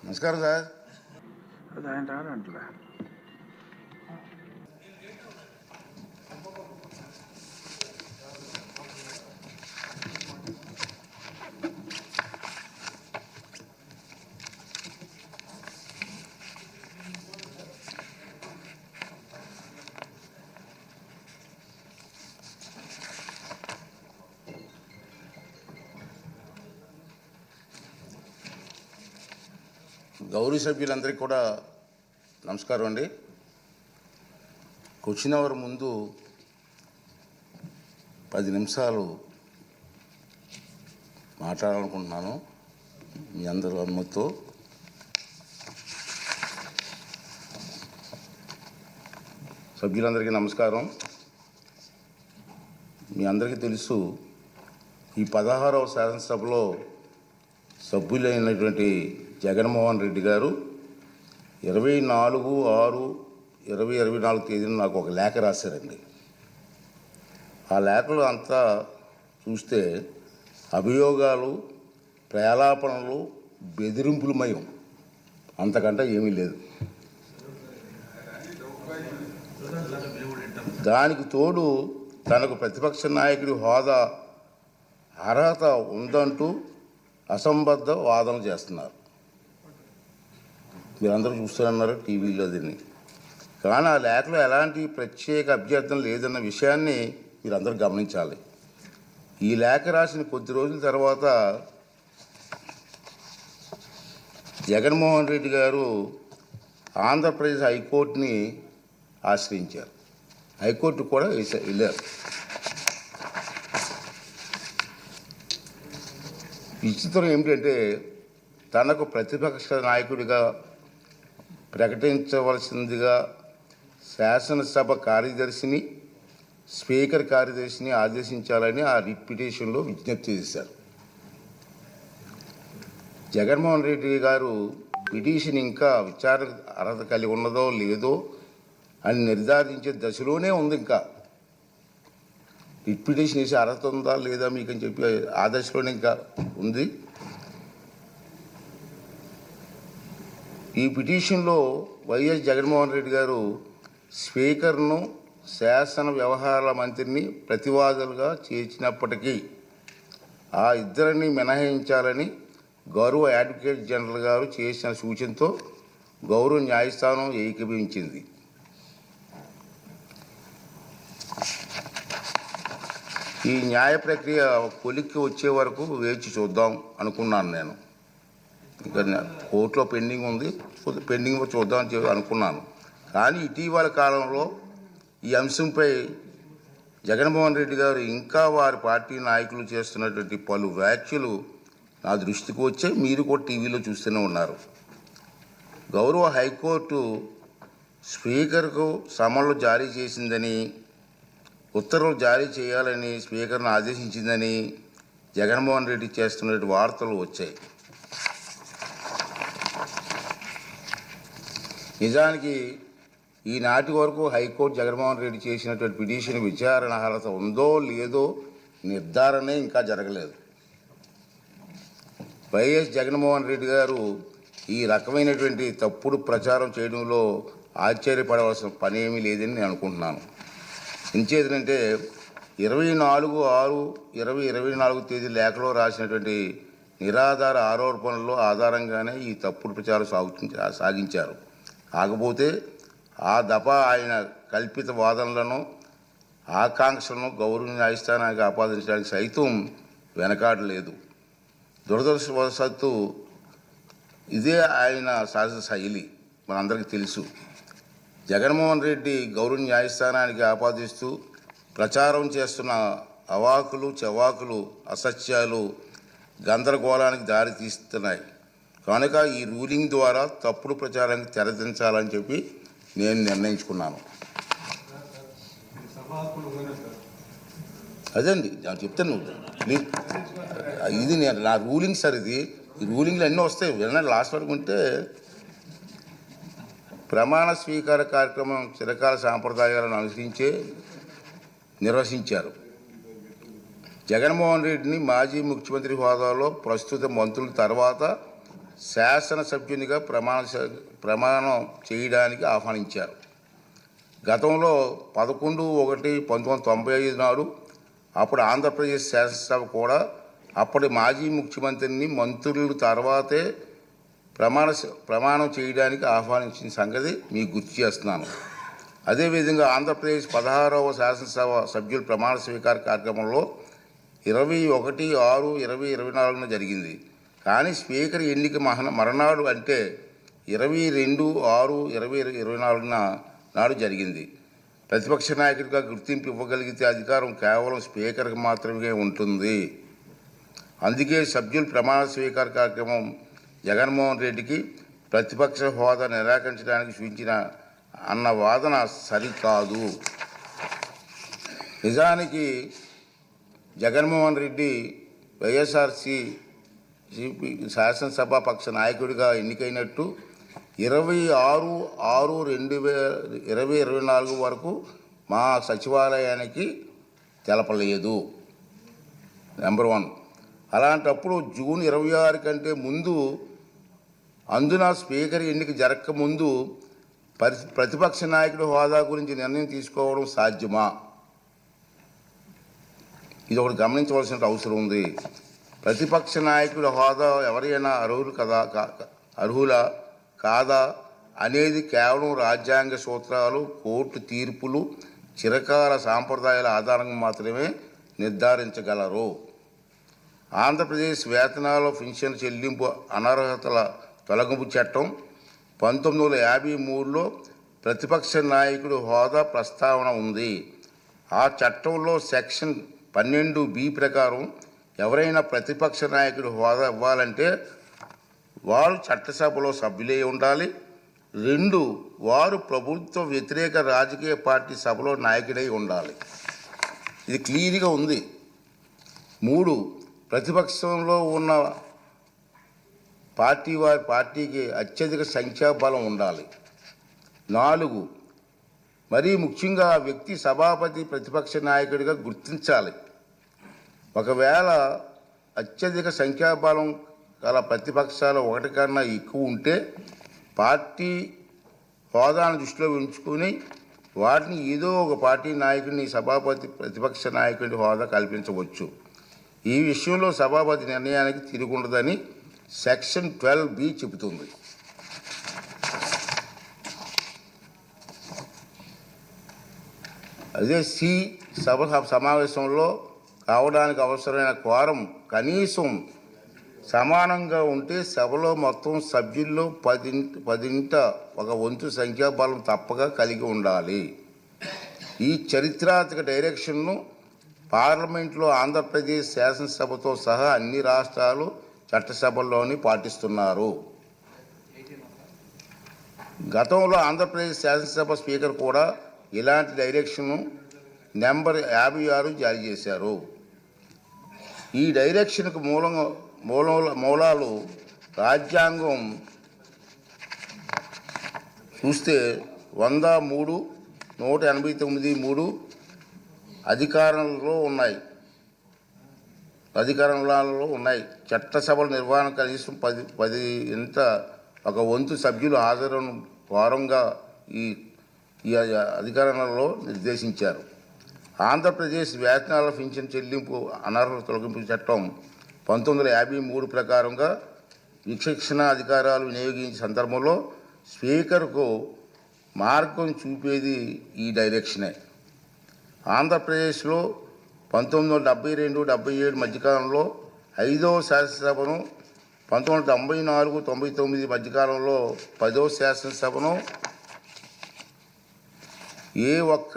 నమస్కారం సార్. అది ఆయన రాడంటలే. గౌరవ సభ్యులందరికీ కూడా నమస్కారం అండి. క్వశ్చన్ అవర్ ముందు 10 నిమిషాలు మాట్లాడాలనుకుంటున్నాను మీ అందరి అనుమతితో. సభ్యులందరికీ నమస్కారం. మీ అందరికీ తెలుసు, ఈ 16వ శాసనసభలో సభ్యులైనటువంటి జగన్మోహన్ రెడ్డి గారు 24/6/2024 తేదీన నాకు ఒక లేఖ రాశారండి. ఆ లేఖలో అంతా చూస్తే అభియోగాలు, ప్రలాపనలు, బెదిరింపులమయం, అంతకంటే ఏమీ లేదు. దానికి తోడు తనకు ప్రతిపక్ష నాయకుడి హోదా అర్హత ఉందంటూ అసంబద్ధ వాదన చేస్తున్నారు. మీరందరూ చూస్తున్నారు టీవీలో దీన్ని. కానీ ఆ లేఖలో ఎలాంటి ప్రత్యేక అభ్యర్థన లేదన్న విషయాన్ని మీరందరూ గమనించాలి. ఈ లేఖ రాసిన కొద్ది రోజుల తర్వాత జగన్మోహన్ రెడ్డి గారు ఆంధ్రప్రదేశ్ హైకోర్టుని ఆశ్రయించారు. హైకోర్టు కూడా వెళ్ళారు. విచిత్రం ఏమిటంటే, తనకు ప్రతిపక్ష నాయకుడిగా ప్రకటించవలసిందిగా శాసనసభ కార్యదర్శిని, స్పీకర్ కార్యదర్శిని ఆదేశించాలని ఆ రిట్ పిటిషన్లో విజ్ఞప్తి చేశారు. జగన్మోహన్ రెడ్డి గారు పిటిషన్ ఇంకా విచారణ అర్హత కలిగి ఉన్నదో లేదో అని నిర్ధారించే దశలోనే ఉంది. ఇంకా రిట్ పిటిషన్ వేసే అర్హత ఉందా లేదా మీకు అని చెప్పి ఆ దశలోనే ఇంకా ఉంది. ఈ పిటిషన్లో వైఎస్ జగన్మోహన్ రెడ్డి గారు స్పీకర్ను, శాసన వ్యవహారాల మంత్రిని ప్రతివాదులుగా చేర్చినప్పటికీ ఆ ఇద్దరిని మినహాయించాలని గౌరవ అడ్వకేట్ జనరల్ గారు చేసిన సూచనతో గౌరవ న్యాయస్థానం ఏకీభవించింది. ఈ న్యాయ ప్రక్రియ కొలిక్కి వచ్చే వరకు వేచి చూద్దాం అనుకున్నాను. నేను ఇంకా కోర్టులో పెండింగ్ ఉంది, పెండింగ్ చూద్దామని చెప్పి అనుకున్నాను. కానీ ఇటీవల కాలంలో ఈ అంశంపై జగన్మోహన్ రెడ్డి గారు ఇంకా వారి పార్టీ నాయకులు చేస్తున్నటువంటి పలు వ్యాఖ్యలు నా దృష్టికి వచ్చాయి. మీరు కూడా టీవీలో చూస్తూనే ఉన్నారు. గౌరవ హైకోర్టు స్పీకర్కు సమన్లు జారీ చేసిందని, ఉత్తర్వులు జారీ చేయాలని స్పీకర్ను ఆదేశించిందని జగన్మోహన్ రెడ్డి చేస్తున్న వార్తలు వచ్చాయి. నిజానికి ఈనాటి వరకు హైకోర్టు జగన్మోహన్ రెడ్డి చేసినటువంటి పిటిషన్ విచారణ అర్హత ఉందో లేదో నిర్ధారణే ఇంకా జరగలేదు. వైఎస్ జగన్మోహన్ రెడ్డి గారు ఈ రకమైనటువంటి తప్పుడు ప్రచారం చేయడంలో ఆశ్చర్యపడవలసిన పని ఏమీ లేదని నేను అనుకుంటున్నాను. ఎంచేతంటే 24/6/2024 తేదీ లేఖలో రాసినటువంటి నిరాధార ఆరోపణల ఆధారంగానే ఈ తప్పుడు ప్రచారం సాగించారు. కాకపోతే ఆ దఫా ఆయన కల్పిత వాదనలను, ఆకాంక్షలను గౌరవ న్యాయస్థానానికి ఆపాదించడానికి సైతం వెనకాడలేదు. దురదృష్టవశాత్తు ఇదే ఆయన సహజ శైలి, మనందరికీ తెలుసు. జగన్మోహన్ రెడ్డి గౌరవ న్యాయస్థానానికి ఆపాదిస్తూ ప్రచారం చేస్తున్న అవాకులు చెవాకులు, అసత్యాలు గందరగోళానికి దారి తీస్తున్నాయి. కనుక ఈ రూలింగ్ ద్వారా తప్పుడు ప్రచారానికి తెరదించాలని చెప్పి నేను నిర్ణయించుకున్నాను. అదండి నేను చెప్తాను. ప్లీజ్, ఇది నేను నా రూలింగ్ సార్. ఇది ఈ రూలింగ్లు అన్నీ వస్తాయి. వినండి, లాస్ట్ వరకు ఉంటే ప్రమాణ స్వీకార కార్యక్రమం చిరకాల సాంప్రదాయాలను అనుసరించే నిర్వహించారు. జగన్మోహన్ రెడ్డిని మాజీ ముఖ్యమంత్రి హోదాలో ప్రస్తుత మంత్రుల తర్వాత శాసనసభ్యునిగా ప్రమాణం చేయడానికి ఆహ్వానించారు. గతంలో 11/1/1995 నాడు అప్పుడు ఆంధ్రప్రదేశ్ శాసనసభ కూడా అప్పటి మాజీ ముఖ్యమంత్రిని మంత్రుల తర్వాతే ప్రమాణం చేయడానికి ఆహ్వానించిన సంగతి మీకు గుర్తు చేస్తున్నాను. అదేవిధంగా ఆంధ్రప్రదేశ్ 16వ శాసనసభ సభ్యుల ప్రమాణ స్వీకార కార్యక్రమంలో 21/6/2024 జరిగింది. కానీ స్పీకర్ ఎన్నిక మరణాడు అంటే 22/6/2024 నాడు జరిగింది. ప్రతిపక్ష నాయకుడిగా గుర్తింపు ఇవ్వగలిగితే అధికారం కేవలం స్పీకర్కి మాత్రమే ఉంటుంది. అందుకే సభ్యుల ప్రమాణ స్వీకార కార్యక్రమం జగన్మోహన్ రెడ్డికి ప్రతిపక్ష హోదా నిరాకరించడానికి సూచించిన అన్న వాదన సరికాదు. నిజానికి జగన్మోహన్ రెడ్డి వైఎస్ఆర్సీపీ శాసనసభాపక్ష నాయకుడిగా ఎన్నికైనట్టు 26/6/2024 వరకు మా సచివాలయానికి తెలపలేదు. నెంబర్ 1. అలాంటప్పుడు జూన్ 26 కంటే ముందు అందున స్పీకర్ ఎన్నిక జరగకముందు ప్రతిపక్ష నాయకుడి హోదా గురించి నిర్ణయం తీసుకోవడం సాధ్యమా? ఇది ఒకటి గమనించవలసిన అవసరం ఉంది. ప్రతిపక్ష నాయకుడి హోదా ఎవరైనా అర్హులా కాదా అనేది కేవలం రాజ్యాంగ సూత్రాలు, కోర్టు తీర్పులు, చిరకాల సాంప్రదాయాల ఆధారంగా మాత్రమే నిర్ధారించగలరు. ఆంధ్రప్రదేశ్ వేతనాల పెన్షన్ చెల్లింపు అనర్హతల తొలగింపు చట్టం 1953లో ప్రతిపక్ష నాయకుడి హోదా ప్రస్తావన ఉంది. ఆ చట్టంలో సెక్షన్ 12B ప్రకారం ఎవరైనా ప్రతిపక్ష నాయకుడి హోదా ఇవ్వాలంటే వారు చట్టసభలో సభ్యులై ఉండాలి. 2, వారు ప్రభుత్వ వ్యతిరేక రాజకీయ పార్టీ సభలో నాయకుడై ఉండాలి. ఇది క్లియర్గా ఉంది. 3, ప్రతిపక్షంలో ఉన్న పార్టీకి అత్యధిక సంఖ్యాబలం ఉండాలి. 4, మరీ ముఖ్యంగా ఆ వ్యక్తి సభాపతి ప్రతిపక్ష నాయకుడిగా గుర్తించాలి. ఒకవేళ అత్యధిక సంఖ్యాబలం గల ప్రతిపక్షాలు ఒకటి కన్నా ఎక్కువ ఉంటే పార్టీ హోదాను దృష్టిలో ఉంచుకొని వాటిని ఏదో ఒక పార్టీ నాయకుడిని సభాపతి ప్రతిపక్ష నాయకుడి హోదా కల్పించవచ్చు. ఈ విషయంలో సభాపతి నిర్ణయానికి తిరుగుండదని సెక్షన్ 12B చెబుతుంది. అదే సభ సమావేశంలో కావడానికి అవసరమైన క్వారం కనీసం సమానంగా ఉంటే సభలో మొత్తం సభ్యుల్లో 10 ఒక వంతు సంఖ్యాబలం తప్పక కలిగి ఉండాలి. ఈ చరిత్రాత్మక డైరెక్షన్ను పార్లమెంట్లో ఆంధ్రప్రదేశ్ శాసనసభతో సహా అన్ని రాష్ట్రాలు చట్టసభల్లోని పాటిస్తున్నారు. గతంలో ఆంధ్రప్రదేశ్ శాసనసభ స్పీకర్ కూడా ఇలాంటి డైరెక్షన్ను నెంబర్ 56 జారీ చేశారు. ఈ డైరెక్షన్కు మూలాలు రాజ్యాంగం చూస్తే 103, 189(3) అధికారంలో ఉన్నాయి. చట్టసభల నిర్వహణ కనీసం 10 ఒక వంతు సభ్యులు హాజరును వారంగా ఈ అధికారంలో నిర్దేశించారు. ఆంధ్రప్రదేశ్ వేతనాల పెన్షన్ చెల్లింపు అనర్హత తొలగింపు చట్టం 1953 ప్రకారంగా విచక్షణ అధికారాలు వినియోగించే సందర్భంలో స్పీకర్కు మార్గం చూపేది ఈ డైరెక్షనే. ఆంధ్రప్రదేశ్లో 1972-77 మధ్యకాలంలో 5వ శాసనసభను, 1994-99 మధ్యకాలంలో 10వ శాసనసభను ఏ ఒక్క